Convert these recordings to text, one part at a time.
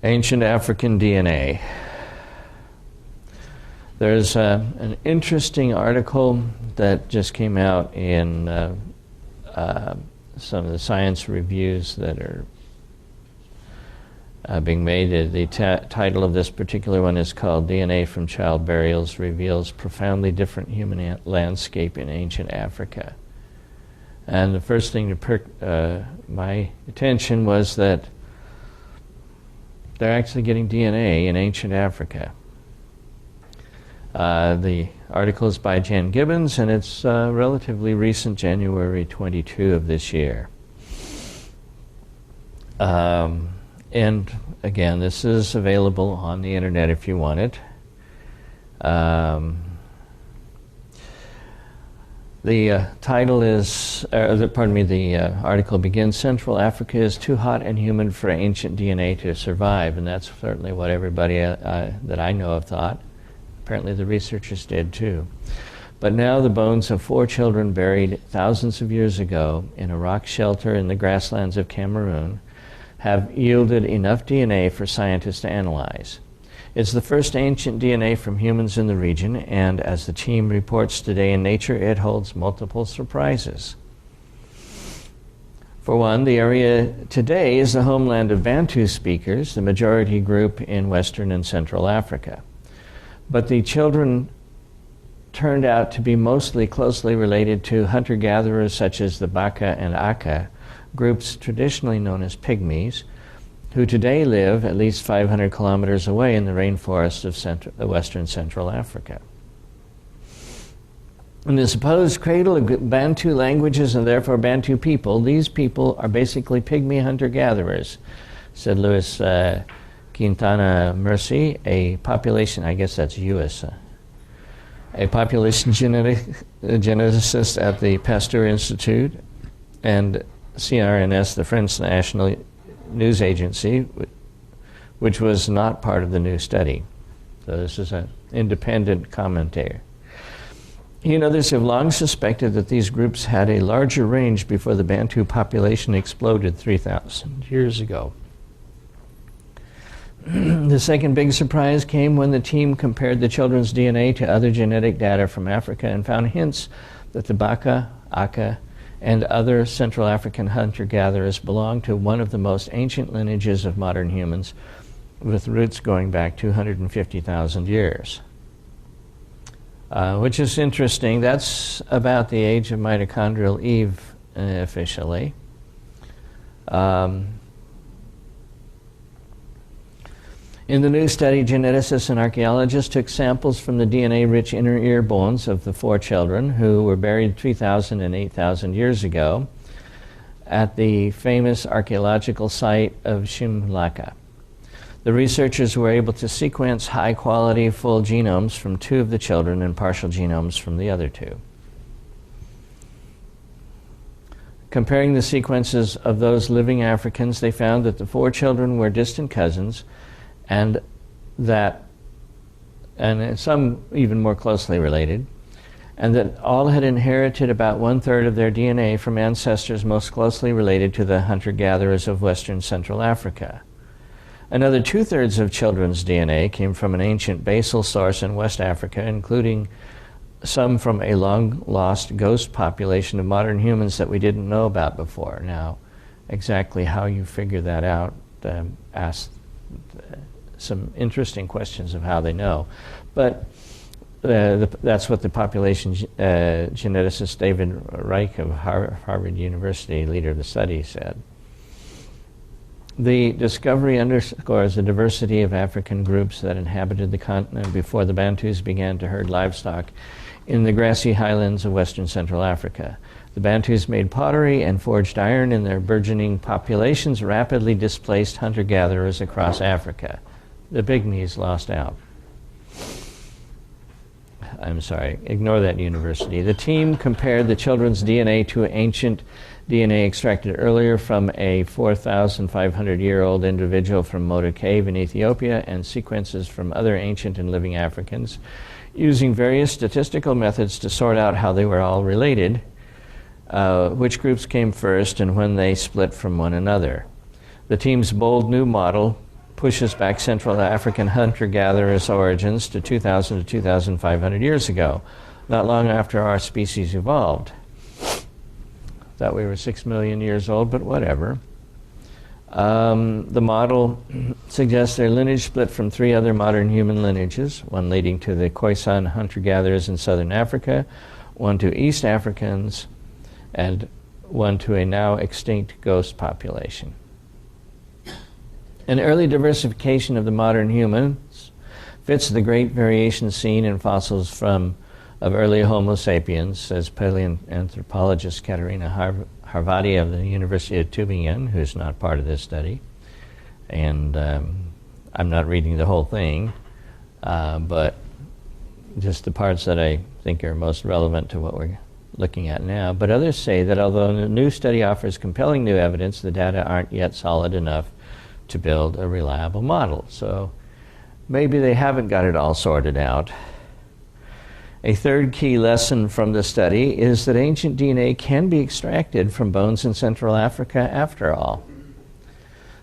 Ancient African DNA. There's an interesting article that just came out in some of the science reviews that are being made. The title of this particular one is called "DNA from Child Burials Reveals Profoundly Different Human Landscape in Ancient Africa." And the first thing to perk my attention was that they're actually getting DNA in ancient Africa. The article is by Jan Gibbons, and it's relatively recent, January 22 of this year. And again, this is available on the internet if you want it. The title is, the article begins, "Central Africa is too hot and humid for ancient DNA to survive," and that's certainly what everybody that I know of thought. Apparently the researchers did too. But now the bones of 4 children buried thousands of years ago in a rock shelter in the grasslands of Cameroon have yielded enough DNA for scientists to analyze. It's the first ancient DNA from humans in the region, and as the team reports today in Nature, it holds multiple surprises. For one, the area today is the homeland of Bantu speakers, the majority group in Western and Central Africa. But the children turned out to be mostly closely related to hunter-gatherers such as the Baka and Aka, groups traditionally known as pygmies, who today live at least 500 kilometers away in the rainforest of Western Central Africa. In the supposed cradle of Bantu languages and therefore Bantu people, these people are basically pygmy hunter-gatherers, said Luis Quintana Mercy, a population, I guess that's US, a population geneticist at the Pasteur Institute, and CRNS, the French National News Agency, which was not part of the new study. So this is an independent commentator. He and others have long suspected that these groups had a larger range before the Bantu population exploded 3,000 years ago. The second big surprise came when the team compared the children's DNA to other genetic data from Africa and found hints that the Baka, Aka, and other Central African hunter-gatherers belong to one of the most ancient lineages of modern humans, with roots going back 250,000 years. Which is interesting. That's about the age of mitochondrial Eve, officially. In the new study, geneticists and archaeologists took samples from the DNA-rich inner ear bones of the 4 children who were buried 3,000 and 8,000 years ago at the famous archaeological site of Shimlaka. The researchers were able to sequence high-quality full genomes from 2 of the children and partial genomes from the other 2. Comparing the sequences of those living Africans, they found that the 4 children were distant cousins, and some even more closely related, and that all had inherited about 1/3 of their DNA from ancestors most closely related to the hunter-gatherers of Western Central Africa. Another 2/3 of children's DNA came from an ancient basal source in West Africa, including some from a long-lost ghost population of modern humans that we didn't know about before. Now, exactly how you figure that out asks some interesting questions of how they know. But that's what the population geneticist David Reich of Harvard University, leader of the study, said. The discovery underscores the diversity of African groups that inhabited the continent before the Bantus began to herd livestock in the grassy highlands of Western Central Africa. The Bantus made pottery and forged iron, and their burgeoning populations rapidly displaced hunter-gatherers across Africa. The pygmies lost out. I'm sorry, ignore that university. The team compared the children's DNA to ancient DNA extracted earlier from a 4,500-year-old individual from Moda Cave in Ethiopia and sequences from other ancient and living Africans, using various statistical methods to sort out how they were all related, which groups came first, and when they split from one another. The team's bold new model pushes back Central African hunter-gatherers' origins to 2,000 to 2,500 years ago, not long after our species evolved. Thought we were 6 million years old, but whatever. The model suggests their lineage split from 3 other modern human lineages, one leading to the Khoisan hunter-gatherers in southern Africa, one to East Africans, and one to a now extinct ghost population. An early diversification of the modern humans fits the great variation seen in fossils of early Homo sapiens, says paleoanthropologist Katerina Harvati of the University of Tübingen, who's not part of this study. And I'm not reading the whole thing, but just the parts that I think are most relevant to what we're looking at now. But others say that although the new study offers compelling new evidence, the data aren't yet solid enough to build a reliable model. So maybe they haven't got it all sorted out. A third key lesson from the study is that ancient DNA can be extracted from bones in Central Africa after all.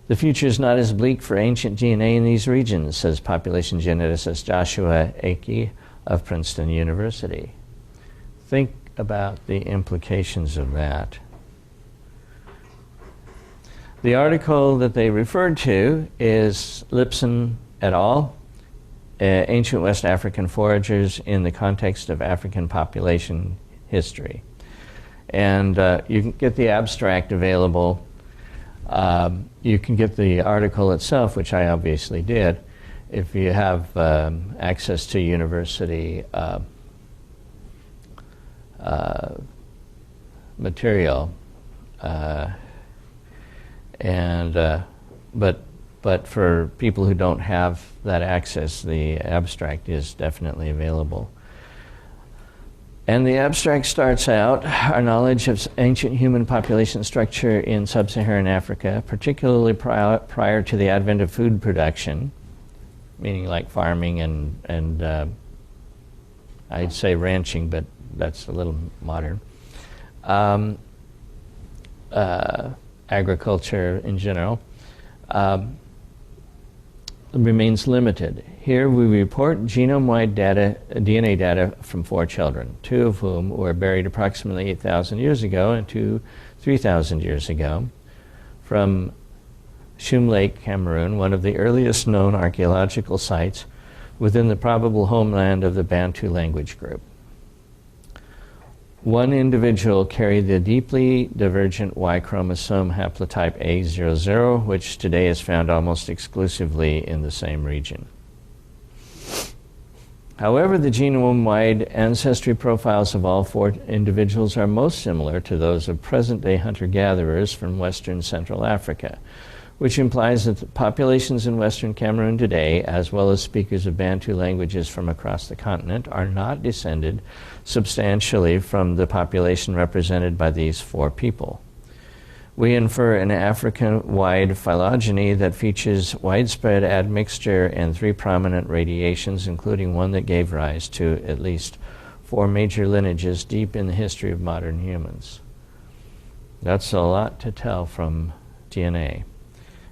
The future is not as bleak for ancient DNA in these regions, says population geneticist Joshua Akey of Princeton University. Think about the implications of that. The article that they referred to is Lipson et al., Ancient West African Foragers in the Context of African Population History. And you can get the abstract available. You can get the article itself, which I obviously did, if you have access to university material. But for people who don't have that access, the abstract is definitely available. And the abstract starts out, our knowledge of ancient human population structure in sub-Saharan Africa, particularly prior to the advent of food production, meaning like farming and I'd say ranching, but that's a little modern. Agriculture in general. Remains limited. Here we report genome-wide DNA data from 4 children, 2 of whom were buried approximately 8,000 years ago and 2 3,000 years ago, from Shum Lake, Cameroon, one of the earliest known archaeological sites within the probable homeland of the Bantu language group. One individual carried the deeply divergent Y chromosome haplotype A00, which today is found almost exclusively in the same region. However, the genome-wide ancestry profiles of all 4 individuals are most similar to those of present-day hunter-gatherers from Western Central Africa, which implies that the populations in Western Cameroon today, as well as speakers of Bantu languages from across the continent, are not descended substantially from the population represented by these 4 people. We infer an African-wide phylogeny that features widespread admixture and 3 prominent radiations, including one that gave rise to at least 4 major lineages deep in the history of modern humans. That's a lot to tell from DNA.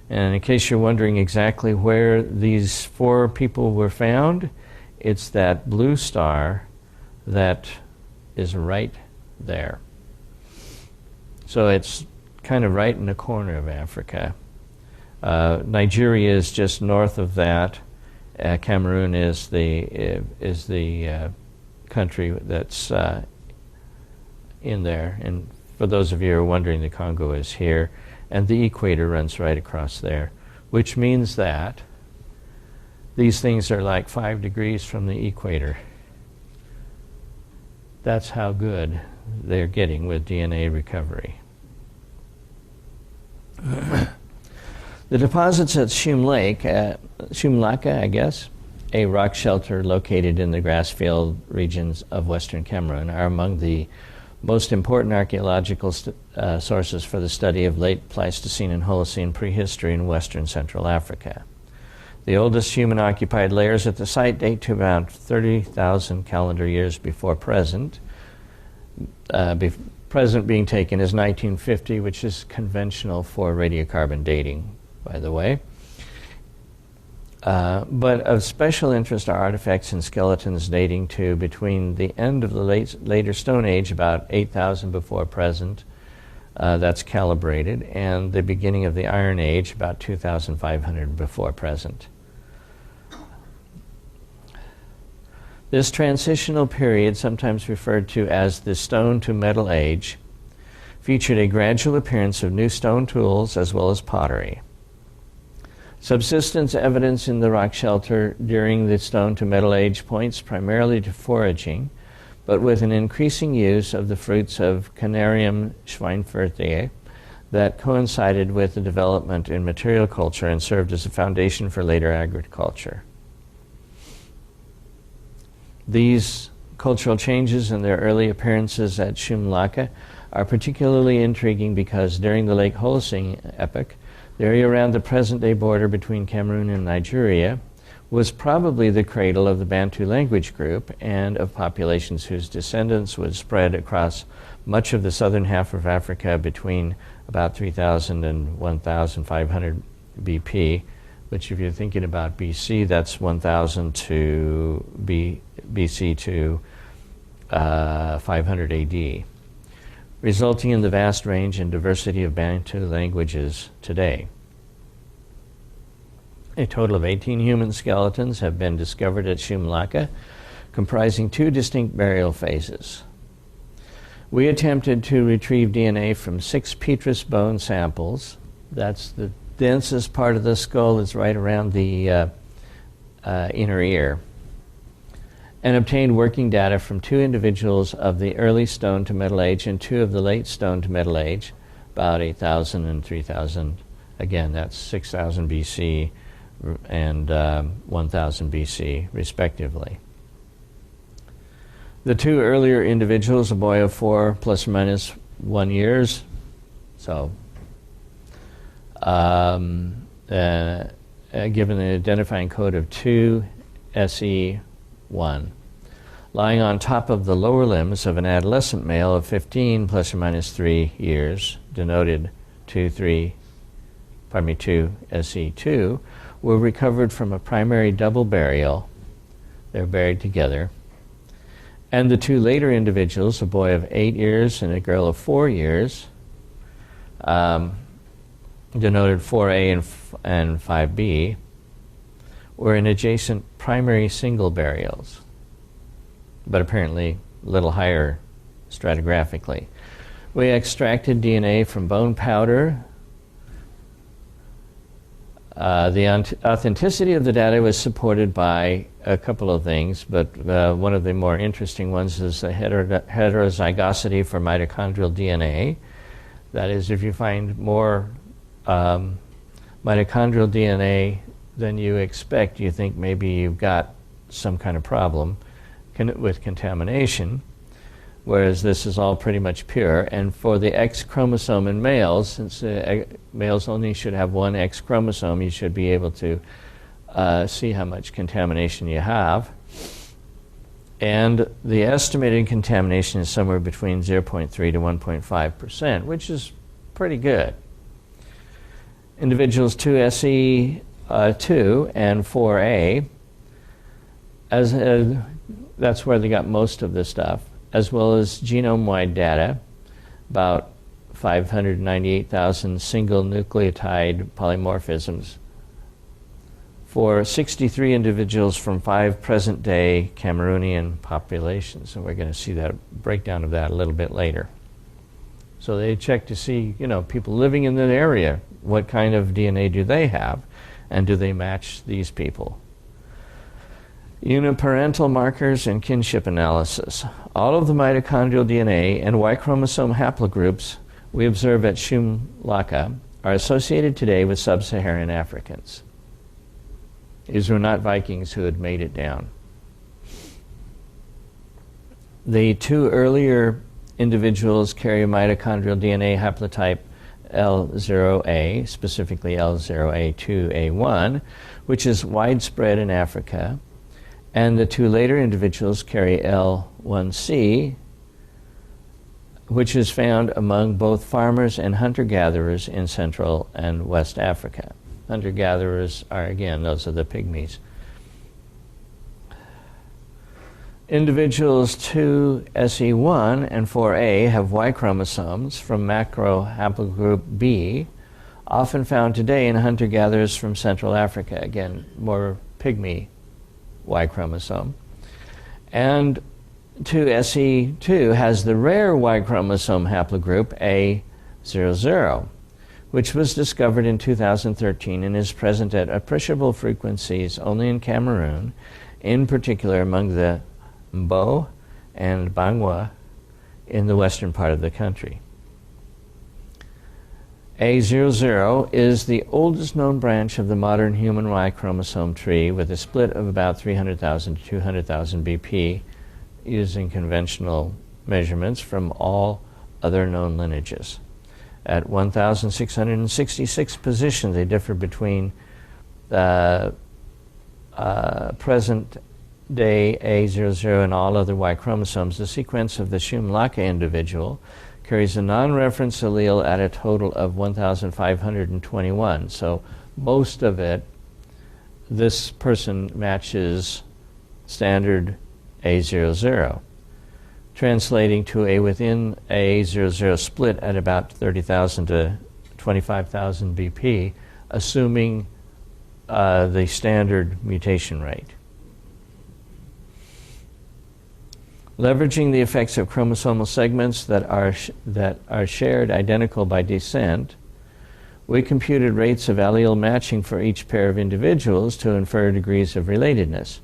And in case you're wondering exactly where these 4 people were found, it's that blue star that is right there. So it's kind of right in the corner of Africa. Nigeria is just north of that. Cameroon is the country that's in there. And for those of you who are wondering, the Congo is here. And the equator runs right across there, which means that these things are like 5 degrees from the equator. That's how good they're getting with DNA recovery. The deposits at Shum Lake, Shumlaka, I guess, a rock shelter located in the grassfield regions of Western Cameroon, are among the most important archaeological sources for the study of late Pleistocene and Holocene prehistory in Western Central Africa. The oldest human-occupied layers at the site date to about 30,000 calendar years before present. Present being taken as 1950, which is conventional for radiocarbon dating, by the way. But of special interest are artifacts and skeletons dating to between the end of the later Stone Age, about 8,000 before present, that's calibrated, and the beginning of the Iron Age, about 2,500 before present. This transitional period, sometimes referred to as the Stone to Metal Age, featured a gradual appearance of new stone tools as well as pottery. Subsistence evidence in the rock shelter during the Stone to Metal Age points primarily to foraging, but with an increasing use of the fruits of Canarium schweinfurtiae that coincided with the development in material culture and served as a foundation for later agriculture. These cultural changes and their early appearances at Shumlaka are particularly intriguing because during the Lake Holocene epoch, the area around the present-day border between Cameroon and Nigeria was probably the cradle of the Bantu language group and of populations whose descendants would spread across much of the southern half of Africa between about 3,000 and 1,500 BP, which if you're thinking about BC, that's 1,000 to BC to 500 AD, resulting in the vast range and diversity of Bantu languages today. A total of 18 human skeletons have been discovered at Shumlaka, comprising 2 distinct burial phases. We attempted to retrieve DNA from 6 petrous bone samples. That's the densest part of the skull, is right around the inner ear, and obtained working data from 2 individuals of the early Stone to Metal Age and 2 of the late Stone to Metal Age, about 8,000 and 3,000. Again, that's 6,000 BC and 1,000 BC, respectively. The 2 earlier individuals, a boy of 4 plus or minus 1 years, so given an identifying code of 2 SE1, lying on top of the lower limbs of an adolescent male of 15 plus or minus 3 years, denoted 2 SE2, were recovered from a primary double burial. They're buried together. And the 2 later individuals, a boy of 8 years and a girl of 4 years, denoted 4A and 5B, were in adjacent primary single burials, but apparently a little higher stratigraphically. We extracted DNA from bone powder. The authenticity of the data was supported by a couple of things, but one of the more interesting ones is the heterozygosity for mitochondrial DNA. That is, if you find more mitochondrial DNA than you expect, you think maybe you've got some kind of problem with contamination, whereas this is all pretty much pure. And for the X chromosome in males, since males only should have 1 X chromosome, you should be able to see how much contamination you have. And the estimated contamination is somewhere between 0.3 to 1.5%, which is pretty good. Individuals 2SE2 and 4A, that's where they got most of this stuff, as well as genome-wide data, about 598,000 single nucleotide polymorphisms for 63 individuals from 5 present-day Cameroonian populations. And we're going to see that breakdown of that a little bit later. So they check to see, people living in that area, what kind of DNA do they have, and do they match these people? Uniparental markers and kinship analysis. All of the mitochondrial DNA and Y chromosome haplogroups we observe at Shumlaka are associated today with sub-Saharan Africans. These were not Vikings who had made it down. The 2 earlier individuals carry mitochondrial DNA haplotype L0A, specifically L0A2A1, which is widespread in Africa, and the 2 later individuals carry L1C, which is found among both farmers and hunter-gatherers in Central and West Africa. hunter-gatherers are, again, those are the pygmies. Individuals 2SE1 and 4A have Y chromosomes from macro haplogroup B, often found today in hunter-gatherers from Central Africa. Again, more pygmy Y chromosome. And 2SE2 has the rare Y chromosome haplogroup A00, which was discovered in 2013 and is present at appreciable frequencies only in Cameroon, in particular among the Mbo and Bangwa in the western part of the country. A00 is the oldest known branch of the modern human Y chromosome tree, with a split of about 300,000 to 200,000 BP using conventional measurements from all other known lineages. At 1,666 positions, they differ between the present day A00 and all other Y chromosomes. The sequence of the Shumlaka individual carries a non-reference allele at a total of 1,521. So most of it, this person matches standard A00, translating to a within A00 split at about 30,000 to 25,000 BP, assuming the standard mutation rate. Leveraging the effects of chromosomal segments that are shared identical by descent, we computed rates of allele matching for each pair of individuals to infer degrees of relatedness.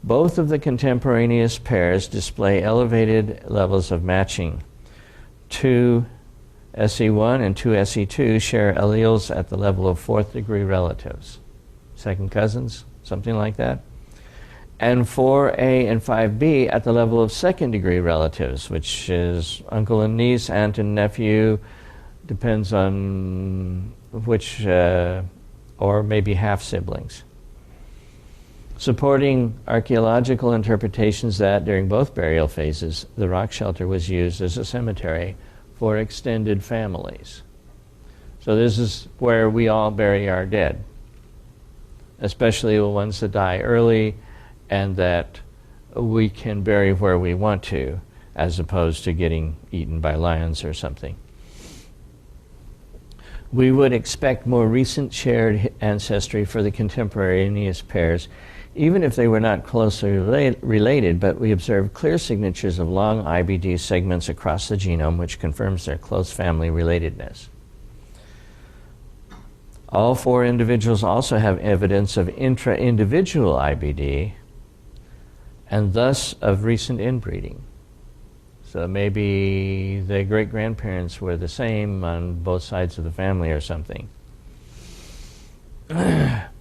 Both of the contemporaneous pairs display elevated levels of matching. 2SE1 and 2SE2 share alleles at the level of fourth degree relatives, second cousins, something like that. And 4A and 5B at the level of second degree relatives, which is uncle and niece, aunt and nephew, depends on which, or maybe half siblings. Supporting archaeological interpretations that during both burial phases, the rock shelter was used as a cemetery for extended families. So this is where we all bury our dead, especially the ones that die early, and that we can bury where we want to, as opposed to getting eaten by lions or something. We would expect more recent shared ancestry for the contemporaneous pairs, even if they were not closely related, but we observed clear signatures of long IBD segments across the genome, which confirms their close family relatedness. All four individuals also have evidence of intra-individual IBD, and thus of recent inbreeding. So maybe the great-grandparents were the same on both sides of the family or something. PCA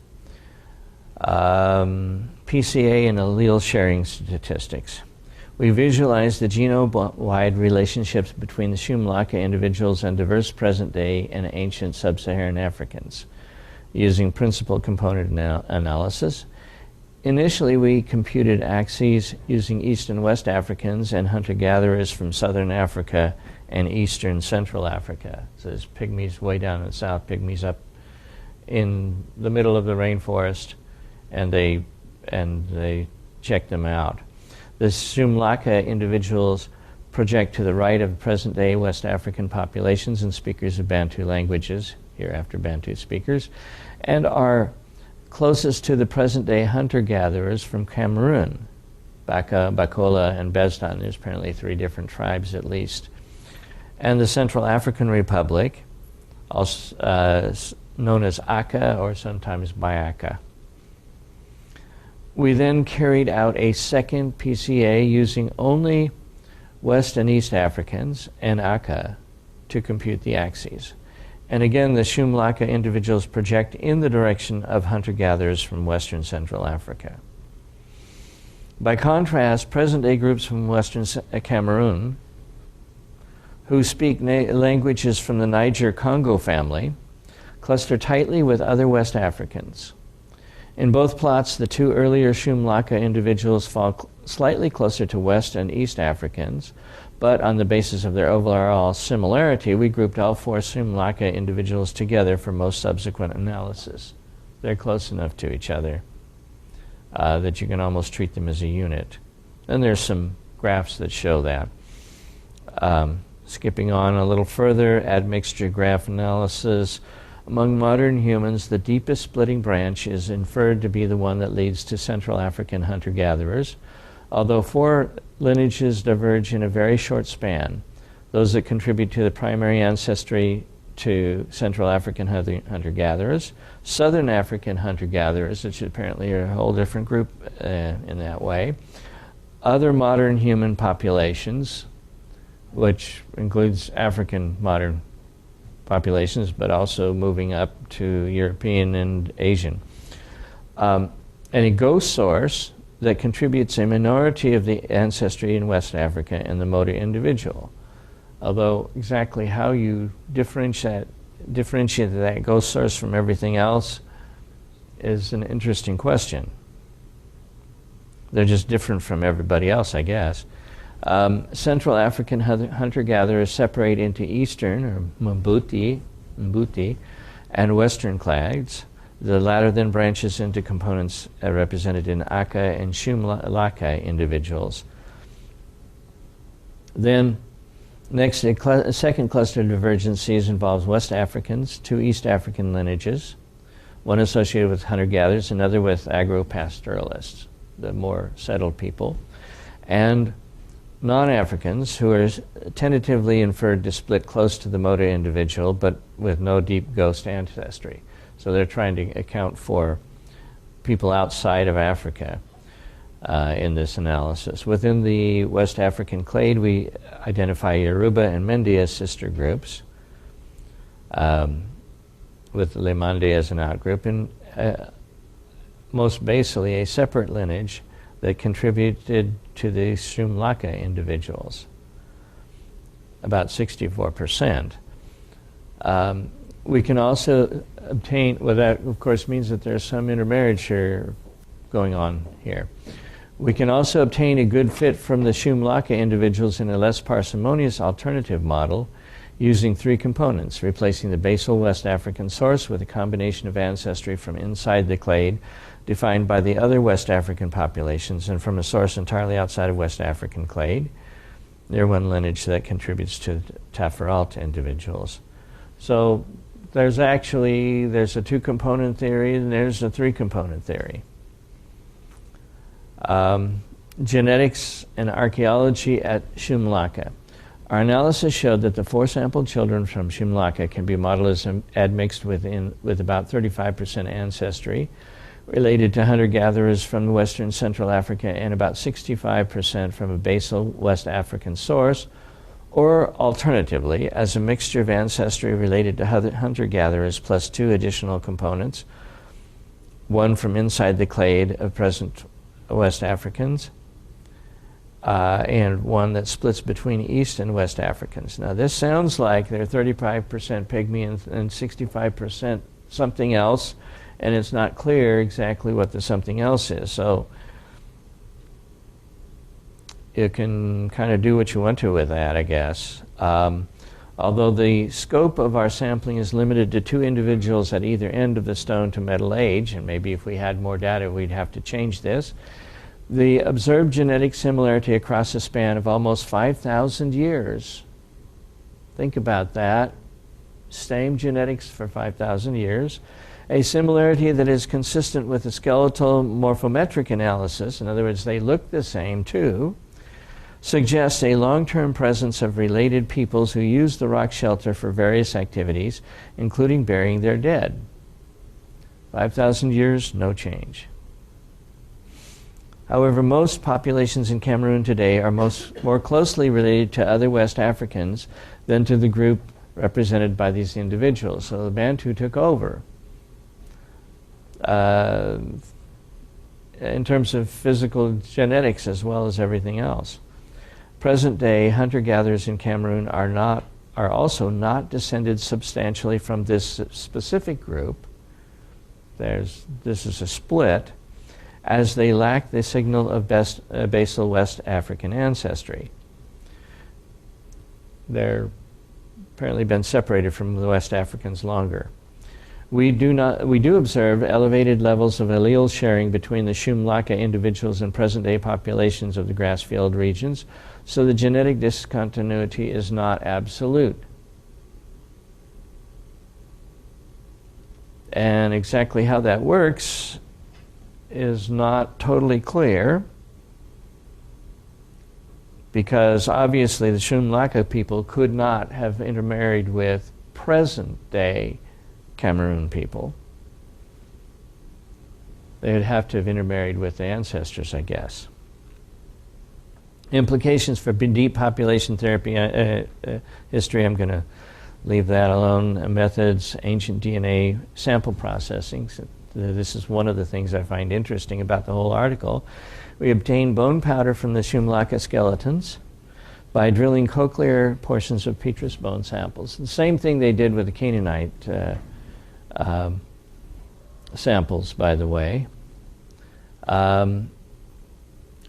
and allele sharing statistics. We visualize the genome-wide relationships between the Shumlaka individuals and diverse present-day and ancient sub-Saharan Africans using principal component analysis. Initially, we computed axes using East and West Africans and hunter-gatherers from Southern Africa and Eastern Central Africa. So there's pygmies way down in the south, pygmies up in the middle of the rainforest, and they checked them out. The Shumlaka individuals project to the right of present-day West African populations and speakers of Bantu languages, hereafter Bantu speakers, and are closest to the present-day hunter-gatherers from Cameroon, Baka, Bakola, and Bezdan. There's apparently 3 different tribes at least. And the Central African Republic, also known as Aka or sometimes Bayaka. We then carried out a second PCA using only West and East Africans and Aka to compute the axes. And again, the Shumlaka individuals project in the direction of hunter-gatherers from Western Central Africa. By contrast, present-day groups from Western Cameroon, who speak languages from the Niger-Congo family, cluster tightly with other West Africans. In both plots, the 2 earlier Shumlaka individuals fall slightly closer to West and East Africans, but on the basis of their overall similarity, we grouped all 4 Shumlaka individuals together for most subsequent analysis. they're close enough to each other that you can almost treat them as a unit. And there's some graphs that show that. Skipping on a little further, admixture graph analysis. Among modern humans, the deepest splitting branch is inferred to be the one that leads to Central African hunter-gatherers, although 4 lineages diverge in a very short span. Those that contribute to the primary ancestry to Central African hunter-gatherers, Southern African hunter-gatherers, which apparently are a whole different group in that way, other modern human populations, which includes African modern populations, but also moving up to European and Asian. And a ghost source that contributes a minority of the ancestry in West Africa and the Moda individual. Although exactly how you differentiate that ghost source from everything else is an interesting question. They're just different from everybody else, I guess. Central African hunter-gatherers separate into Eastern, or Mbuti, and Western clades. The latter then branches into components represented in Aka and Shumlaka individuals. Then, next, a second cluster of divergencies involves West Africans, 2 East African lineages, one associated with hunter-gatherers, another with agro-pastoralists, the more settled people, and non-Africans, who are tentatively inferred to split close to the Moda individual, but with no deep ghost ancestry. So they're trying to account for people outside of Africa in this analysis. Within the West African clade, we identify Yoruba and Mende as sister groups, with Lemande as an outgroup, and most basally a separate lineage that contributed to the Shumlaka individuals, about 64%. We can also obtain, well, that of course means that there's some intermarriage here going on here. We can also obtain a good fit from the Shumlaka individuals in a less parsimonious alternative model using 3 components, replacing the basal West African source with a combination of ancestry from inside the clade defined by the other West African populations and from a source entirely outside of West African clade. They're one lineage that contributes to Taforalt individuals. So there's a 2-component theory and there's a 3-component theory. Genetics and archaeology at Shumlaka. Our analysis showed that the 4 sampled children from Shumlaka can be modeled as admixed with about 35% ancestry related to hunter-gatherers from Western Central Africa and about 65% from a basal West African source, or alternatively, as a mixture of ancestry related to hunter-gatherers plus 2 additional components, one from inside the clade of present West Africans, and one that splits between East and West Africans. Now this sounds like they're 35% pygmy and 65% something else, and it's not clear exactly what the something else is. So you can kind of do what you want to with that, I guess. Although the scope of our sampling is limited to 2 individuals at either end of the stone to metal age, and maybe if we had more data we'd have to change this, the observed genetic similarity across a span of almost 5,000 years. Think about that. Same genetics for 5,000 years. A similarity that is consistent with the skeletal morphometric analysis, in other words, they look the same too, suggests a long-term presence of related peoples who use the rock shelter for various activities, including burying their dead. 5,000 years, no change. However, most populations in Cameroon today are more closely related to other West Africans than to the group represented by these individuals. So the Bantu took over. In terms of physical genetics as well as everything else. Present-day hunter-gatherers in Cameroon are also not descended substantially from this specific group. This is a split, as they lack the signal of basal West African ancestry. They're apparently been separated from the West Africans longer. We do observe elevated levels of allele sharing between the Shumlaka individuals and present-day populations of the grassfield regions, so the genetic discontinuity is not absolute. And exactly how that works is not totally clear, because obviously the Shumlaka people could not have intermarried with present-day Cameroon people. They would have to have intermarried with the ancestors, I guess. Implications for deep population therapy history, I'm going to leave that alone. Methods, ancient DNA sample processing. So this is one of the things I find interesting about the whole article. We obtained bone powder from the Shumlaka skeletons by drilling cochlear portions of petrous bone samples. The same thing they did with the Canaanite samples, by the way. And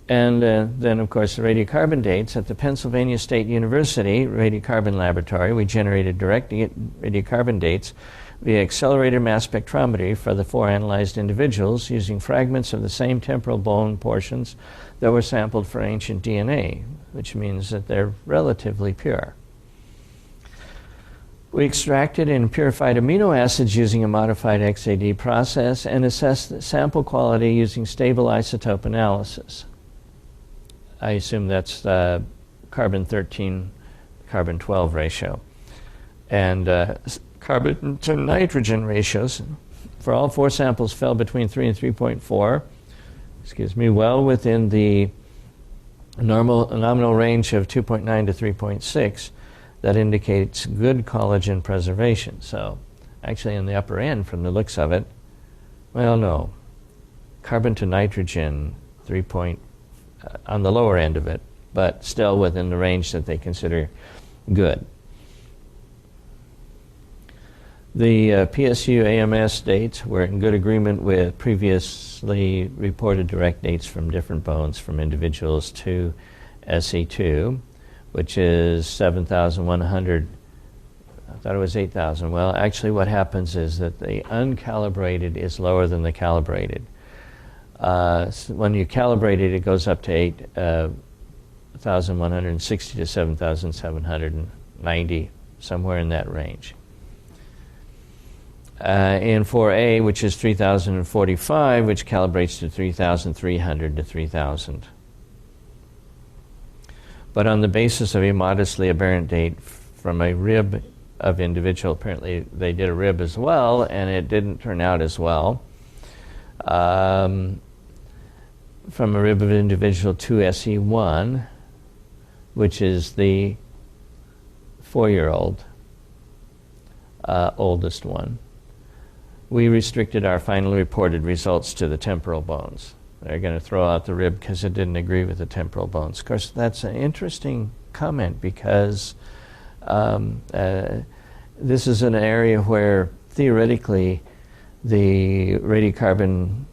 then, of course, the radiocarbon dates. At the Pennsylvania State University Radiocarbon Laboratory, we generated direct radiocarbon dates via accelerator mass spectrometry for the 4 analyzed individuals using fragments of the same temporal bone portions that were sampled for ancient DNA, which means that they're relatively pure. We extracted and purified amino acids using a modified XAD process and assessed the sample quality using stable isotope analysis. I assume that's the carbon-13, carbon-12 ratio. And carbon to nitrogen ratios for all 4 samples fell between 3 and 3.4, well within the nominal range of 2.9 to 3.6. That indicates good collagen preservation. So actually in the upper end from the looks of it, well, no. Carbon to nitrogen, on the lower end of it, but still within the range that they consider good. The PSU AMS dates were in good agreement with previously reported direct dates from different bones from individuals to SE2, which is 7,100. I thought it was 8,000. Well, actually what happens is that the uncalibrated is lower than the calibrated. So when you calibrate it, it goes up to 8,160 to 7,790, somewhere in that range. In 4A, which is 3,045, which calibrates to 3,300 to 3,000. But on the basis of a modestly aberrant date from a rib of individual, apparently they did a rib as well, and it didn't turn out as well. From a rib of individual to SE1, which is the 4-year-old oldest one, we restricted our finally reported results to the temporal bones. They're going to throw out the rib because it didn't agree with the temporal bones. Of course, that's an interesting comment because this is an area where theoretically the radiocarbon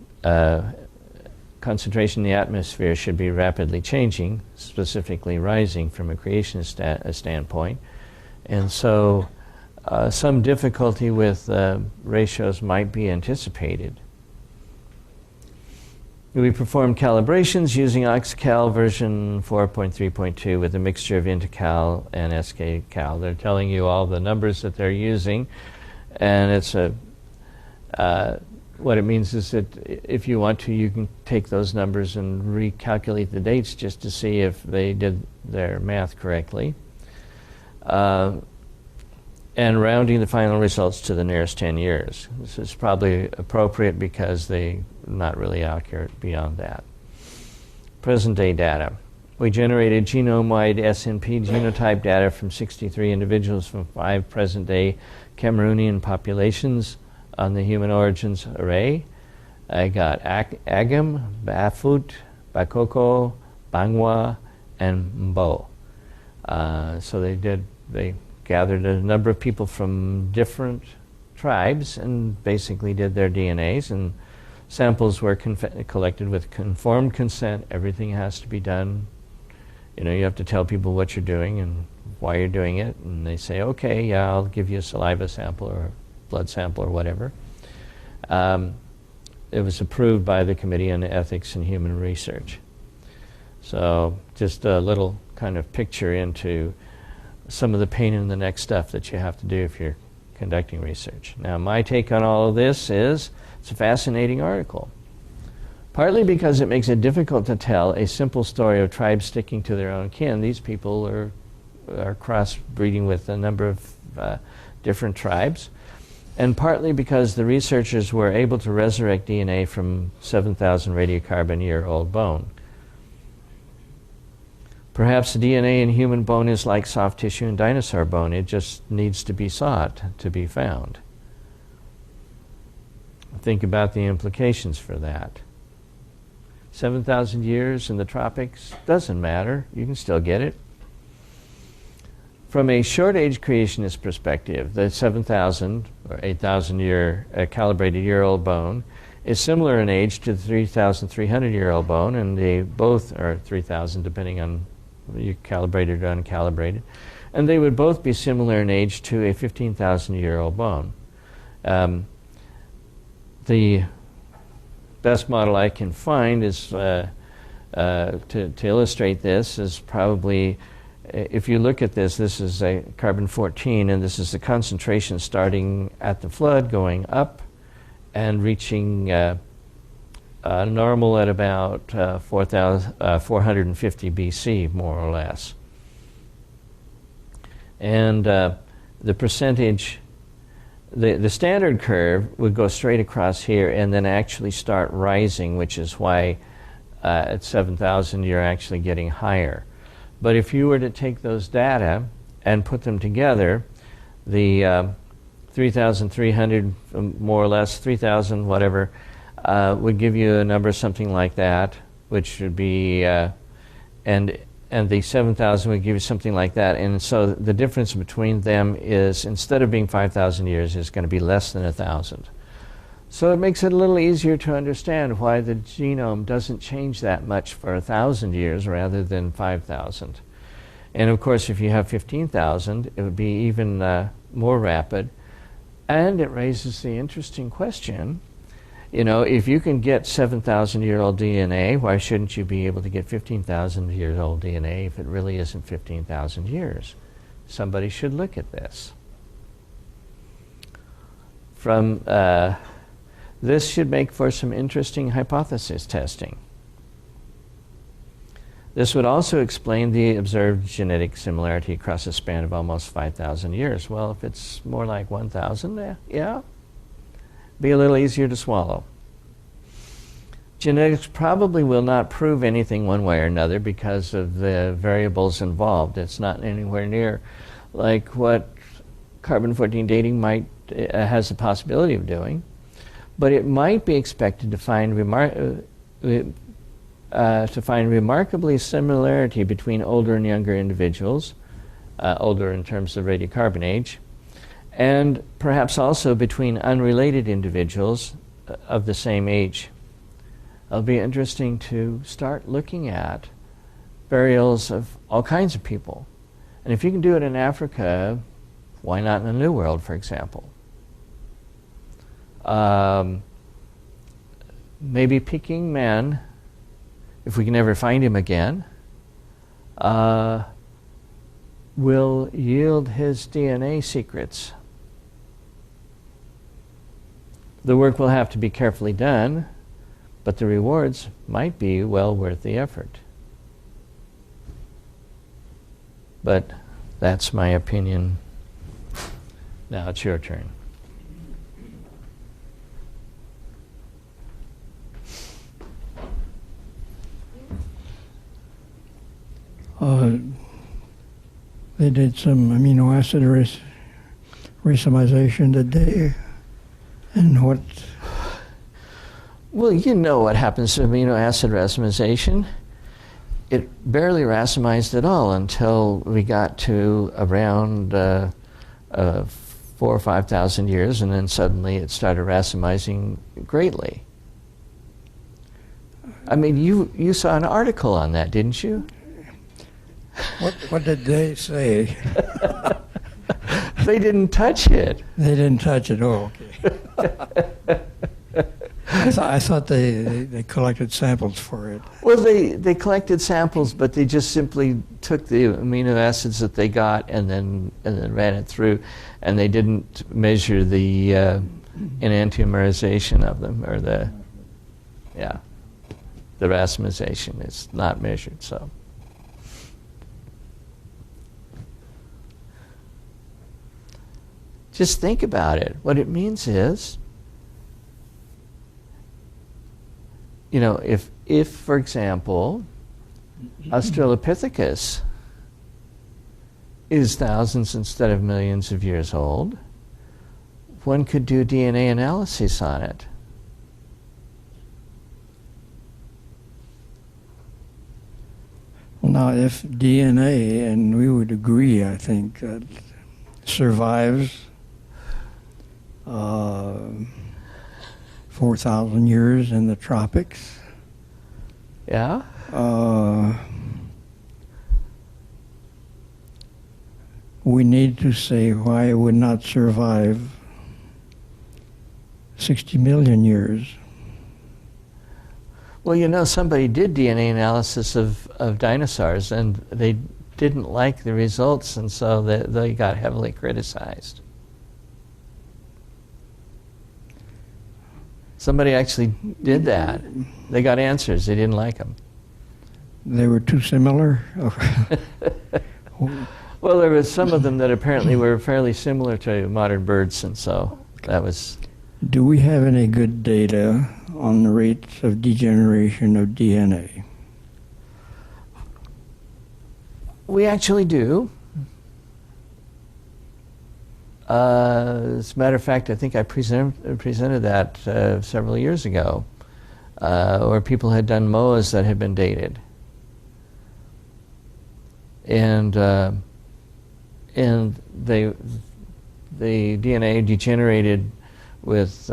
concentration in the atmosphere should be rapidly changing, specifically rising from a creationist standpoint. And so some difficulty with ratios might be anticipated. We performed calibrations using OxCal version 4.3.2 with a mixture of InteCal and SKCal. They're telling you all the numbers that they're using, and it's what it means is that if you want to, you can take those numbers and recalculate the dates just to see if they did their math correctly. And rounding the final results to the nearest 10 years. This is probably appropriate because they're not really accurate beyond that. Present day data. We generated genome-wide SNP genotype data from 63 individuals from 5 present-day Cameroonian populations on the Human Origins Array. I got Agam, Bafut, Bakoko, Bangwa, and Mbo. So they gathered a number of people from different tribes and basically did their DNAs, and samples were collected with informed consent. Everything has to be done. You know, you have to tell people what you're doing and why you're doing it, and they say, okay, yeah, I'll give you a saliva sample or blood sample or whatever. It was approved by the Committee on Ethics in Human Research. So just a little kind of picture into some of the pain in the neck stuff that you have to do if you're conducting research. Now, my take on all of this is it's a fascinating article, partly because it makes it difficult to tell a simple story of tribes sticking to their own kin. These people are crossbreeding with a number of different tribes, and partly because the researchers were able to resurrect DNA from 7,000 radiocarbon-year-old bone. Perhaps the DNA in human bone is like soft tissue in dinosaur bone. It just needs to be sought to be found. Think about the implications for that. 7,000 years in the tropics, doesn't matter. You can still get it. From a short-age creationist perspective, the 7,000 or 8,000 year calibrated year-old bone is similar in age to the 3,300-year-old bone, and they both are 3,000 depending on whether you calibrated or uncalibrated, and they would both be similar in age to a 15,000-year-old bone. The best model I can find is to illustrate this is probably, if you look at this, this is a carbon-14, and this is the concentration starting at the flood, going up, and reaching normal at about 450 BC, more or less. And the percentage, the standard curve would go straight across here and then actually start rising, which is why at 7,000 you're actually getting higher. But if you were to take those data and put them together, the 3,300, more or less, 3,000, whatever, would give you a number something like that, which would be, and the 7,000 would give you something like that. And so the difference between them is, instead of being 5,000 years, is going to be less than 1,000. So it makes it a little easier to understand why the genome doesn't change that much for 1,000 years rather than 5,000. And of course, if you have 15,000, it would be even more rapid. And it raises the interesting question, you know, if you can get 7,000-year-old DNA, why shouldn't you be able to get 15,000-year-old DNA if it really isn't 15,000 years? Somebody should look at this. From this should make for some interesting hypothesis testing. This would also explain the observed genetic similarity across a span of almost 5,000 years. Well, if it's more like 1,000, yeah, be a little easier to swallow. Genetics probably will not prove anything one way or another because of the variables involved. It's not anywhere near like what carbon-14 dating might has the possibility of doing. But it might be expected to find remarkably similarity between older and younger individuals, older in terms of radiocarbon age, and perhaps also between unrelated individuals of the same age. It'll be interesting to start looking at burials of all kinds of people. And if you can do it in Africa, why not in the New World, for example? Maybe Peking Man, if we can ever find him again, will yield his DNA secrets. The work will have to be carefully done, but the rewards might be well worth the effort. But that's my opinion. Now it's your turn. They did some amino acid racemization today, and what? Well, you know what happens to amino acid racemization. It barely racemized at all until we got to around 4,000 or 5,000 years, and then suddenly it started racemizing greatly. I mean, you saw an article on that, didn't you? What did they say? They didn't touch it. They didn't touch it. Oh, okay. I thought they collected samples for it. Well, they collected samples, but they just simply took the amino acids that they got and then ran it through, and they didn't measure the enantiomerization of them, or the racemization is not measured. So just think about it. What it means is, you know, if for example, Australopithecus is thousands instead of millions of years old, one could do DNA analysis on it. Well, now, if DNA, and we would agree, I think, that survives 4,000 years in the tropics. Yeah? We need to say why it would not survive 60 million years. Well, you know, somebody did DNA analysis of dinosaurs, and they didn't like the results, and so they got heavily criticized. Somebody actually did that. They got answers. They didn't like them. They were too similar? Well, there was some of them that apparently were fairly similar to modern birds, and so that was... Do we have any good data on the rates of degeneration of DNA? We actually do. As a matter of fact, I think I presented that several years ago, where people had done MOAs that had been dated. And the DNA degenerated with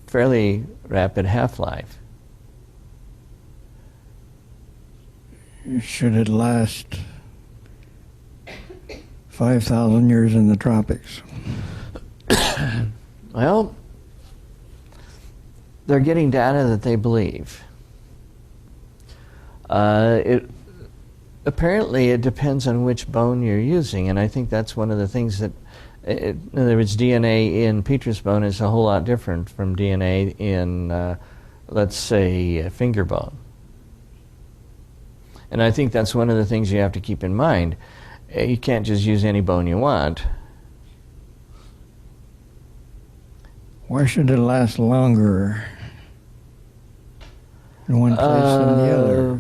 fairly rapid half-life. Should it last 5,000 years in the tropics? Well, they're getting data that they believe. Apparently, it depends on which bone you're using, and I think that's one of the things that, in other words, DNA in Petrus bone is a whole lot different from DNA in, let's say, finger bone. And I think that's one of the things you have to keep in mind. You can't just use any bone you want. Why should it last longer in one place than the other?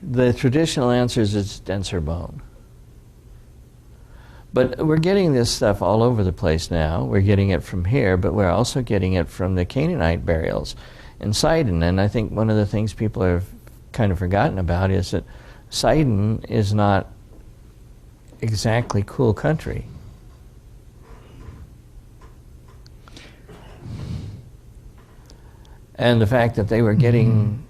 The traditional answer is it's denser bone. But we're getting this stuff all over the place now. We're getting it from here, but we're also getting it from the Canaanite burials in Sidon. And I think one of the things people have kind of forgotten about is that Sidon is not exactly cool country. And the fact that they were getting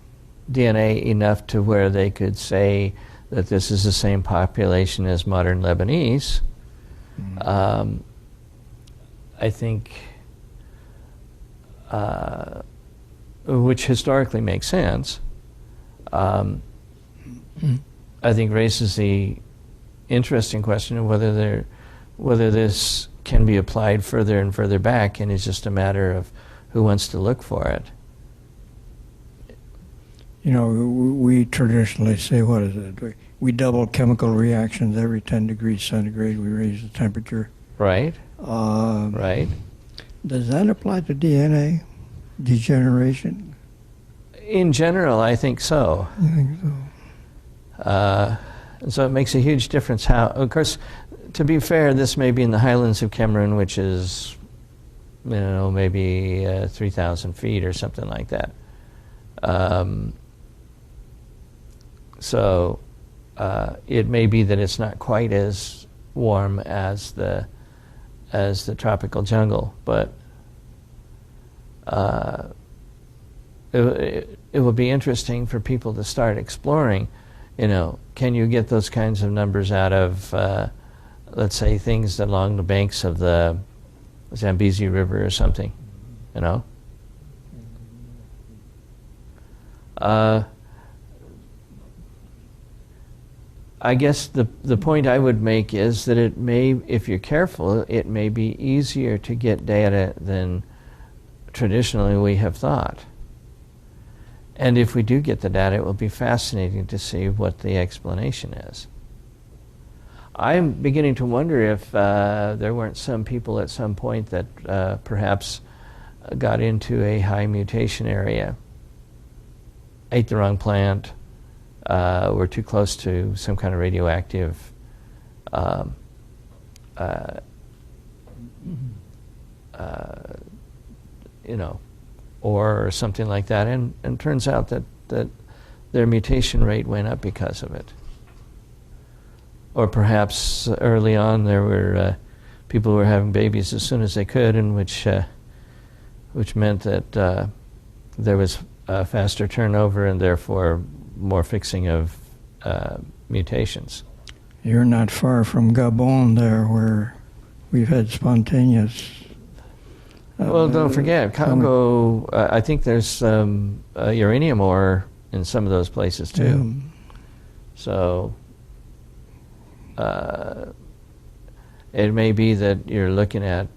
DNA enough to where they could say that this is the same population as modern Lebanese, I think, which historically makes sense, I think raises the interesting question of whether this can be applied further and further back, and it's just a matter of who wants to look for it. You know, we traditionally say, what is it? We double chemical reactions every 10 degrees centigrade. We raise the temperature. Right. Right. Does that apply to DNA degeneration? In general, I think so. I think so. So it makes a huge difference how, of course, to be fair, this may be in the highlands of Cameroon, which is, you know, maybe 3,000 feet or something like that. So it may be that it's not quite as warm as the tropical jungle, but it will be interesting for people to start exploring. You know, can you get those kinds of numbers out of let's say, things along the banks of the Zambezi River or something, you know. I guess the point I would make is that it may, if you're careful, it may be easier to get data than traditionally we have thought. And if we do get the data, it will be fascinating to see what the explanation is. I'm beginning to wonder if there weren't some people at some point that perhaps got into a high mutation area, ate the wrong plant, were too close to some kind of radioactive ore or something like that, and turns out that their mutation rate went up because of it. Or perhaps early on there were people who were having babies as soon as they could, and which meant that there was faster turnover and therefore more fixing of mutations. You're not far from Gabon there, where we've had spontaneous. Well, don't forget, Congo, I think there's uranium ore in some of those places too. So it may be that you're looking at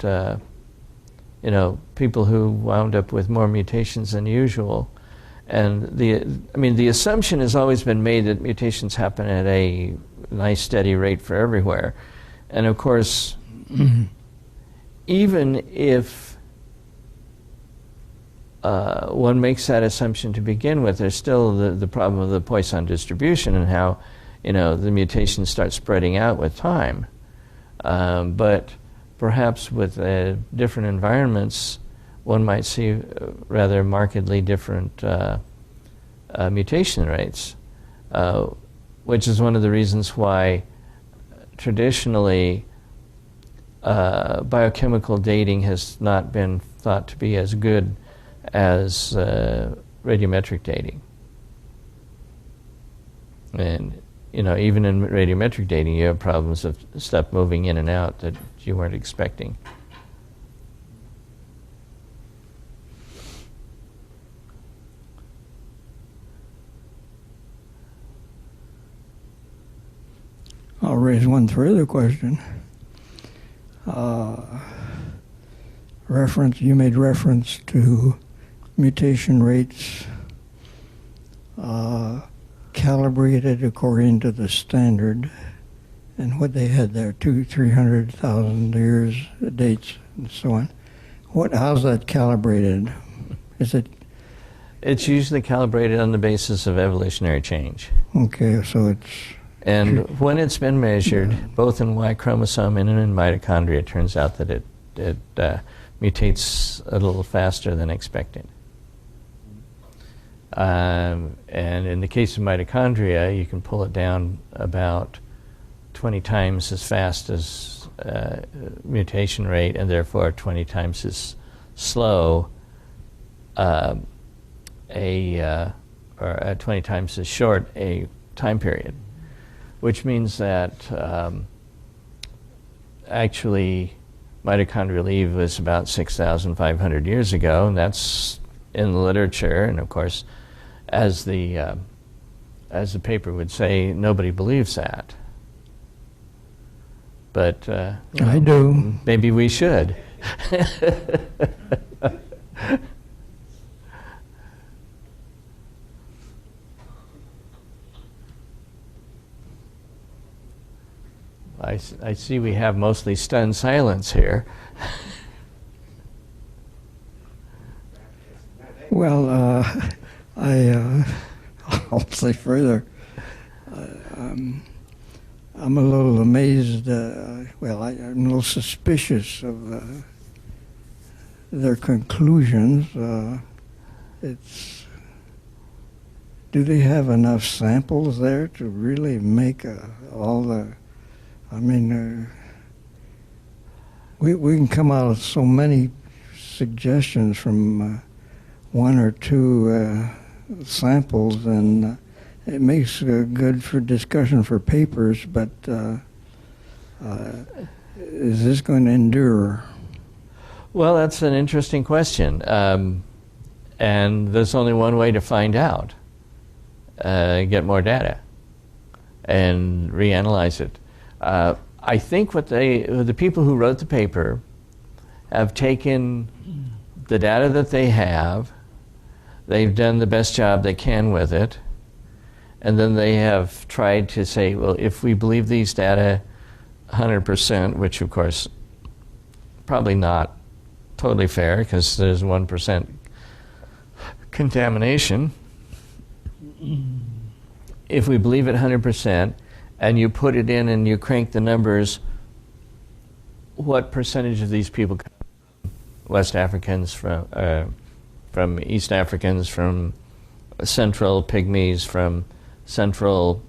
people who wound up with more mutations than usual. And the assumption has always been made that mutations happen at a nice steady rate for everywhere. And of course, even if one makes that assumption to begin with, there's still the problem of the Poisson distribution and how the mutations start spreading out with time. But perhaps with different environments, one might see rather markedly different mutation rates, which is one of the reasons why traditionally biochemical dating has not been thought to be as good as radiometric dating. And even in radiometric dating, you have problems of stuff moving in and out that you weren't expecting. I'll raise one further question. You made reference to mutation rates calibrated according to the standard, and what they had there, 300,000 years, dates, and so on. How's that calibrated? Is it? It's usually calibrated on the basis of evolutionary change. Okay, so it's. And when it's been measured, both in Y chromosome and in mitochondria, it turns out that it mutates a little faster than expected. And in the case of mitochondria, you can pull it down about 20 times as fast as mutation rate, and therefore 20 times as slow, or 20 times as short a time period. Which means that actually mitochondrial Eve was about 6,500 years ago, and that's in the literature. And of course, as the paper would say, nobody believes that. But I do. Maybe we should. I see we have mostly stunned silence here. Well, I'll say further. I'm a little amazed. I'm a little suspicious of their conclusions. Do they have enough samples there to really make all the? I mean, we can come out with so many suggestions from one or two samples, and it makes good for discussion for papers, but Is this going to endure? Well, that's an interesting question. And there's only one way to find out. Get more data and reanalyze it. I think the people who wrote the paper have taken the data that they have, they've done the best job they can with it, and then they have tried to say, well, if we believe these data 100%, which of course probably not totally fair because there's 1% contamination. If we believe it 100% and you put it in and you crank the numbers, what percentage of these people come from West Africans, from East Africans, from Central Pygmies, from Central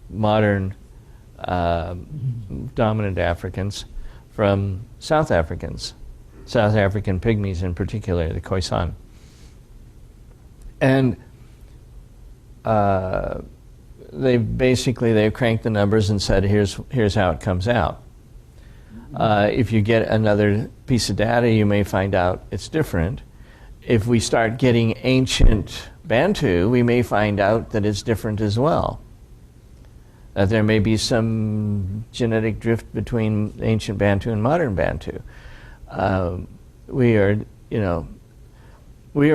modern dominant Africans, from South Africans, South African Pygmies in particular, the Khoisan. And they've cranked the numbers and said, here's how it comes out. If you get another piece of data, you may find out it's different. If we start getting ancient Bantu, we may find out that it's different as well. That there may be some genetic drift between ancient Bantu and modern Bantu. We are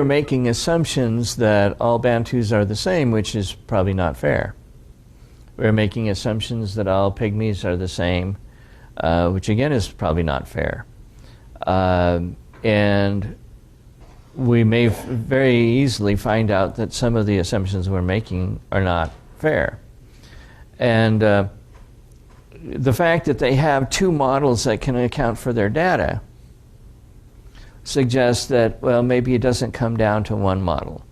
making assumptions that all Bantus are the same, which is probably not fair. We're making assumptions that all Pygmies are the same, which again is probably not fair. And we may very easily find out that some of the assumptions we're making are not fair. And the fact that they have two models that can account for their data suggests that, well, maybe it doesn't come down to one model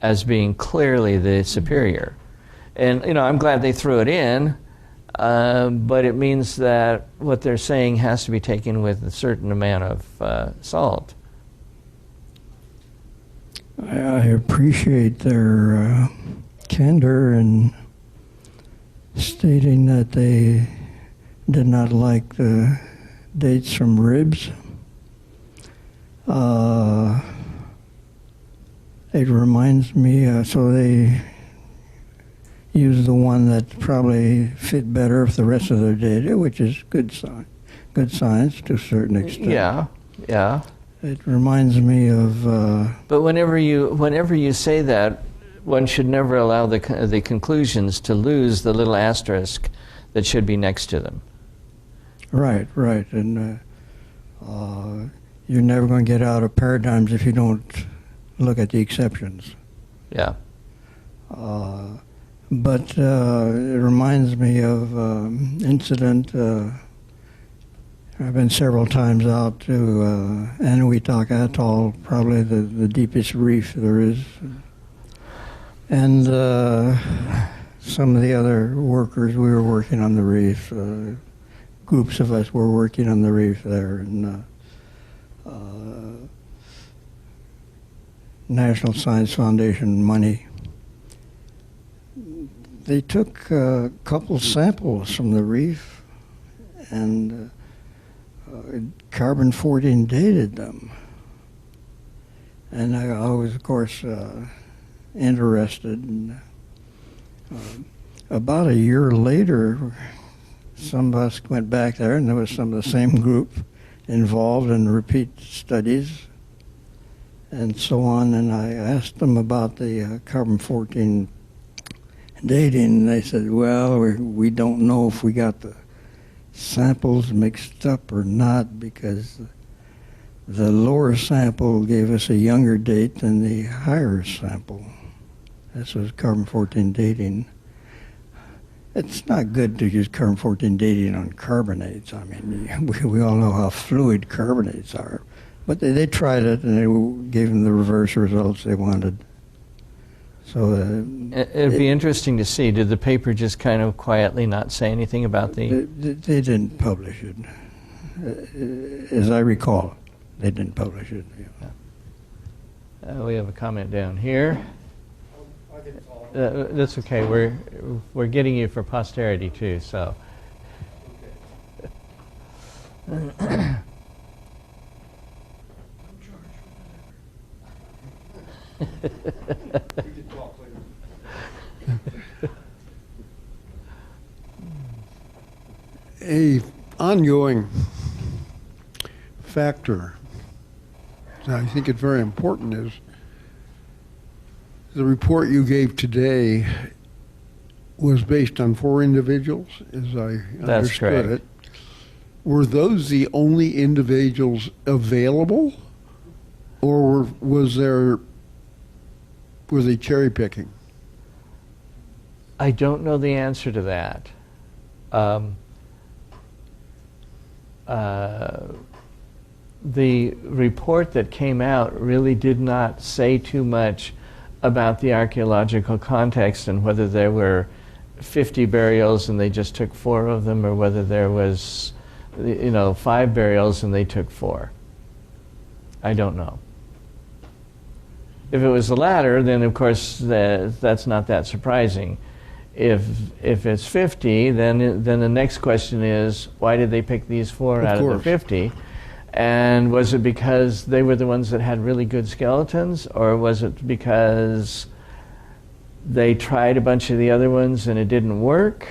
as being clearly the superior. And, I'm glad they threw it in, but it means that what they're saying has to be taken with a certain amount of salt. I appreciate their candor in stating that they did not like the dates from ribs. It reminds me, so they use the one that probably fit better with the rest of their data, which is good science to a certain extent. Yeah. It reminds me of. But whenever you say that, one should never allow the conclusions to lose the little asterisk that should be next to them. Right, and you're never going to get out of paradigms if you don't look at the exceptions. Yeah. But it reminds me of incident. I've been several times out to Eniwetok Atoll, probably the deepest reef there is. And some of the other workers, we were working on the reef. Groups of us were working on the reef there. And National Science Foundation money. They took a couple samples from the reef and carbon-14 dated them. And I was, of course, interested. And, about a year later, some of us went back there, and there was some of the same group involved in repeat studies and so on. And I asked them about the carbon-14 dating, and they said, well, we don't know if we got the samples mixed up or not, because the lower sample gave us a younger date than the higher sample. This was carbon-14 dating. It's not good to use carbon-14 dating on carbonates. I mean, we all know how fluid carbonates are. But they tried it, and they gave them the reverse results they wanted. So it'd be interesting to see. Did the paper just kind of quietly not say anything about the... They didn't publish it. As I recall, they didn't publish it. Yeah. We have a comment down here. That's okay. We're getting you for posterity too. So A ongoing factor, and I think it's very important, is the report you gave today was based on 4 individuals, as I That's understood correct. it. Were those the only individuals available, or were they cherry picking? I don't know the answer to that. The report that came out really did not say too much about the archaeological context and whether there were 50 burials and they just took 4 of them, or whether there was, 5 burials and they took 4. I don't know. If it was the latter, then of course that's not that surprising. If it's 50, then the next question is, why did they pick these 4 out of the 50? And was it because they were the ones that had really good skeletons, or was it because they tried a bunch of the other ones and it didn't work?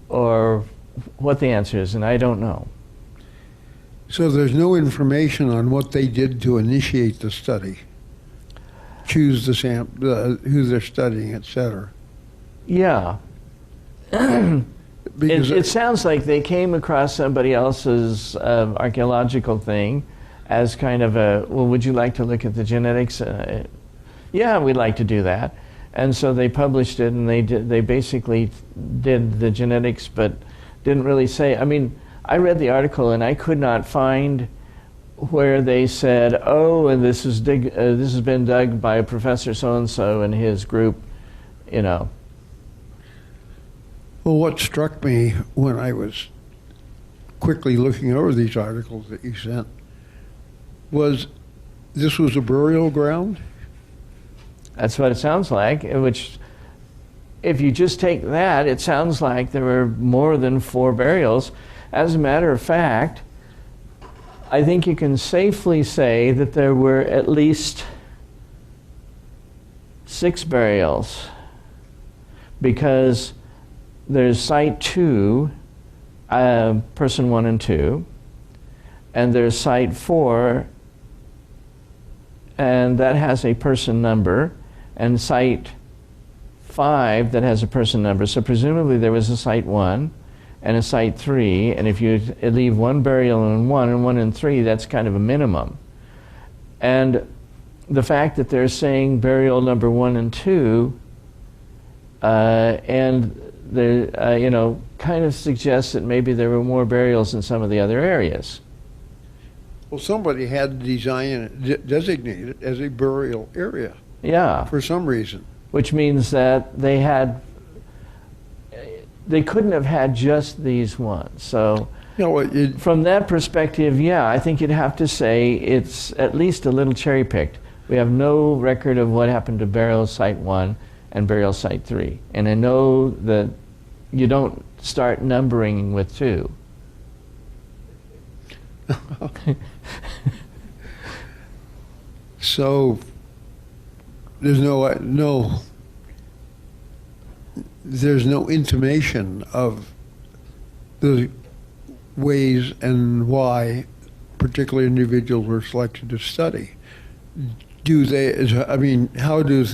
Or what the answer is, and I don't know. So there's no information on what they did to initiate the study, choose the who they're studying, etc. Yeah. It sounds like they came across somebody else's archaeological thing as kind of a, well, would you like to look at the genetics? Yeah, we'd like to do that. And so they published it, and they basically did the genetics, but didn't really say. I mean, I read the article and I could not find where they said, oh, and this has been dug by Professor so-and-so and his group, Well, what struck me when I was quickly looking over these articles that you sent was this was a burial ground? That's what it sounds like, which, if you just take that, it sounds like there were more than 4 burials. As a matter of fact, I think you can safely say that there were at least 6 burials, because there's Site 2, Person 1 and 2, and there's Site 4, and that has a person number, and Site 5 that has a person number. So presumably there was a Site 1 and a Site 3, and if you leave 1 burial in 1 and 1 in 3, that's kind of a minimum. And the fact that they're saying burial number 1 and 2, and there, kind of suggests that maybe there were more burials in some of the other areas. Well, somebody had to design it, designate it as a burial area. Yeah. For some reason. Which means that they couldn't have had just these ones. So from that perspective, yeah, I think you'd have to say it's at least a little cherry-picked. We have no record of what happened to burial Site 1 and burial Site 3. And I know that you don't start numbering with 2. So there's no intimation of the ways and why particular individuals were selected to study. Do they? I mean, how do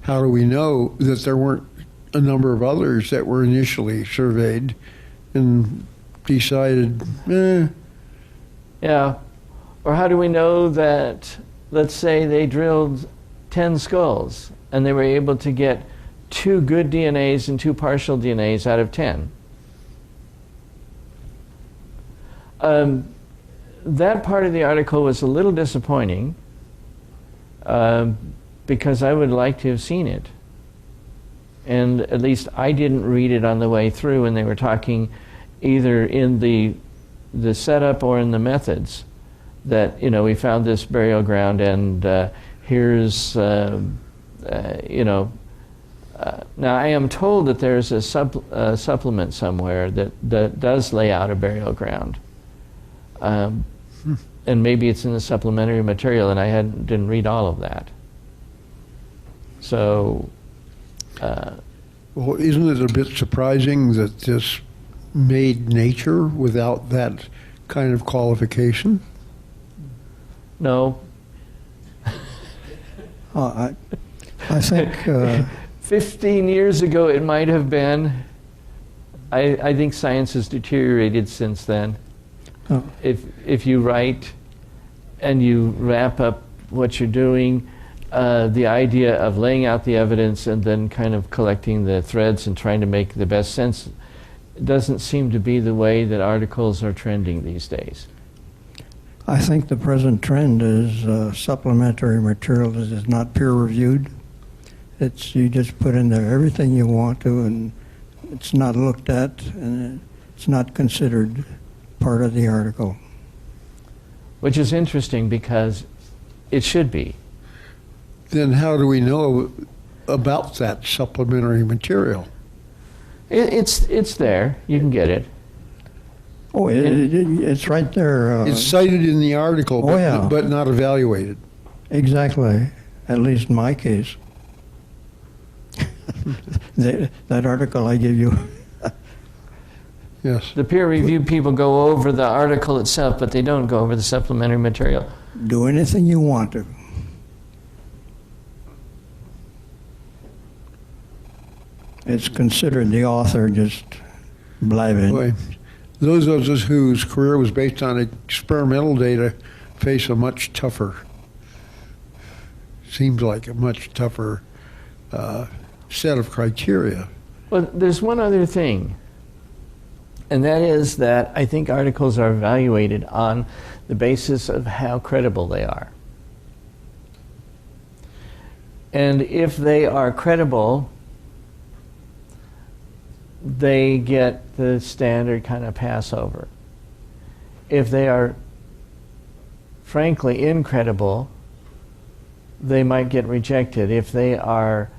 we know that there weren't a number of others that were initially surveyed and decided, Yeah. Or how do we know that, let's say they drilled 10 skulls and they were able to get 2 good DNAs and 2 partial DNAs out of 10? That part of the article was a little disappointing, because I would like to have seen it. And at least I didn't read it on the way through, and they were talking either in the setup or in the methods that, we found this burial ground, and here's Now, I am told that there's a supplement somewhere that does lay out a burial ground. And maybe it's in the supplementary material, and I didn't read all of that. So... well, isn't it a bit surprising that this made Nature without that kind of qualification? No. I think 15 years ago it might have been. I think science has deteriorated since then. Oh. If you write and you wrap up what you're doing, the idea of laying out the evidence and then kind of collecting the threads and trying to make the best sense doesn't seem to be the way that articles are trending these days. I think the present trend is supplementary material that is not peer-reviewed. It's you just put in there everything you want to, and it's not looked at, and it's not considered part of the article. Which is interesting because it should be. Then how do we know about that supplementary material? It's there. You can get it. Oh, it's right there. It's cited in the article, Oh, yeah. but not evaluated. Exactly. At least in my case. That article I give you. Yes. The peer-reviewed people go over the article itself, but they don't go over the supplementary material. Do anything you want to. It's considered the author just blabbing. Boy, those of us whose career was based on experimental data face a much tougher, seems like a much tougher set of criteria. Well, there's one other thing, and that is that I think articles are evaluated on the basis of how credible they are. And if they are credible, they get the standard kind of pass over. If they are frankly incredible, they might get rejected. If they are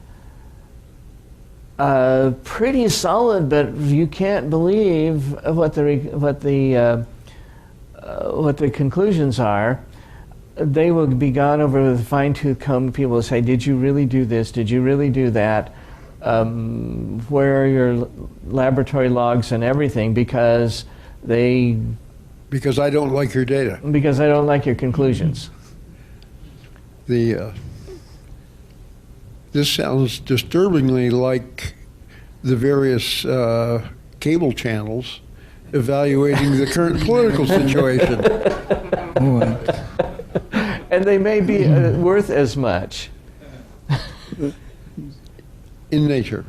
pretty solid, but you can't believe what the conclusions are, they will be gone over with a fine-tooth comb. People will say, "Did you really do this? Did you really do that? Where are your laboratory logs and everything?" Because I don't like your data. Because I don't like your conclusions. This sounds disturbingly like the various cable channels evaluating the current political situation. And they may be worth as much. In Nature.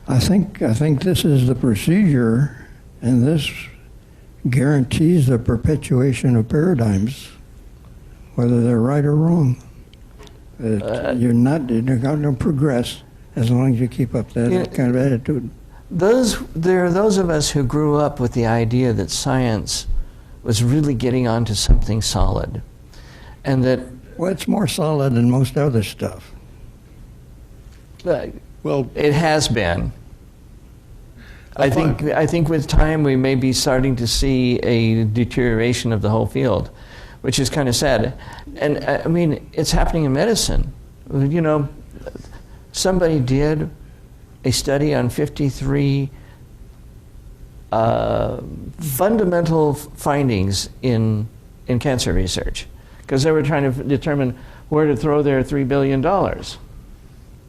I think this is the procedure, and this guarantees the perpetuation of paradigms, whether they're right or wrong. You're not going to progress as long as you keep up that kind of attitude. There are those of us who grew up with the idea that science was really getting onto something solid, and that it's more solid than most other stuff. Well, it has been. I think with time we may be starting to see a deterioration of the whole field, which is kind of sad. And I mean, it's happening in medicine. You know, somebody did a study on 53 fundamental findings in cancer research, because they were trying to determine where to throw their $3 billion.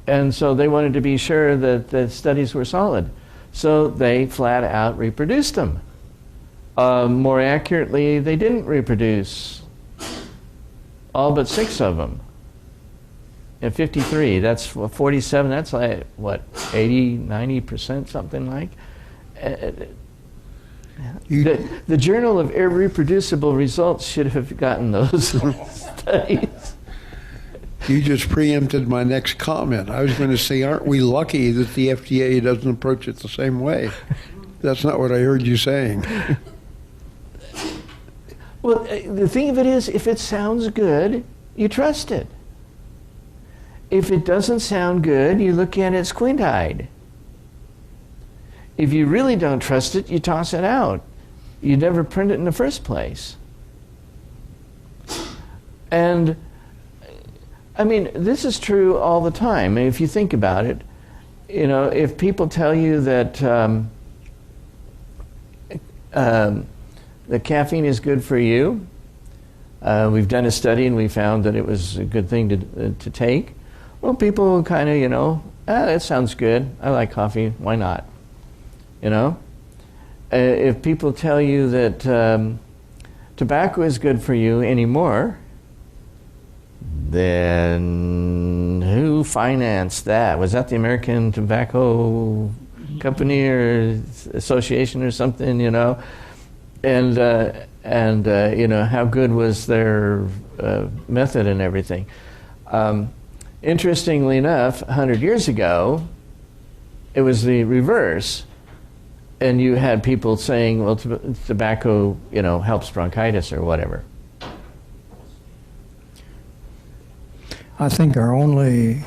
And so they wanted to be sure that the studies were solid. So they flat out reproduced them. More accurately, they didn't reproduce all but 6 of them. And 53, that's 47, that's like, what, 80, 90%, something like? The Journal of Irreproducible Results should have gotten those studies. You just preempted my next comment. I was going to say, aren't we lucky that the FDA doesn't approach it the same way? That's not what I heard you saying. Well, the thing of it is, if it sounds good, you trust it. if it doesn't sound good, you look at it squint-eyed. If you really don't trust it, you toss it out. You never print it in the first place. And I mean, this is true all the time. If you think about it, you know, if people tell you that the caffeine is good for you, we've done a study and we found that it was a good thing to take. Well, people kind of, you know, that sounds good. I like coffee. Why not? You know, if people tell you that tobacco is good for you anymore, then who financed that? Was that the American Tobacco Company or Association or something? You know, and you know, how good was their method and everything? Interestingly enough, 100 years ago, it was the reverse. And you had people saying, well, tobacco, you know, helps bronchitis or whatever. I think our only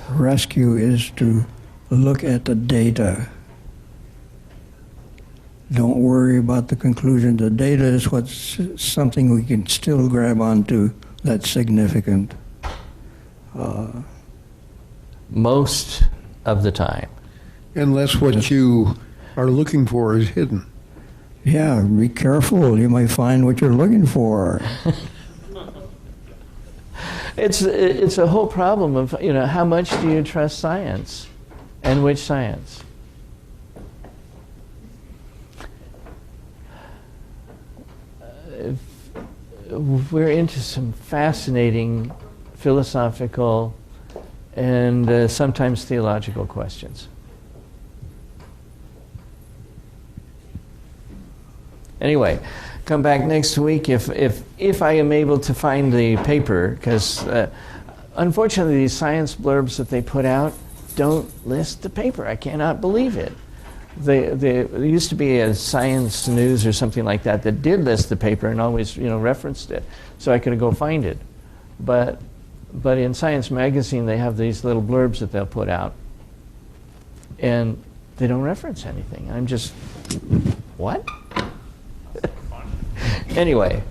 rescue is to look at the data. Don't worry about the conclusion. The data is what's something we can still grab onto that's significant. Most of the time. Unless what you are looking for is hidden. Yeah, be careful. You might find what you're looking for. It's a whole problem of, you know, how much do you trust science and which science? We're into some fascinating philosophical and sometimes theological questions. Anyway, come back next week if I am able to find the paper, because unfortunately these science blurbs that they put out don't list the paper. I cannot believe it. There used to be a Science News or something like that that did list the paper and always, you know, referenced it, so I could go find it. But in Science Magazine they have these little blurbs that they'll put out, and they don't reference anything. I'm just, what? Anyway,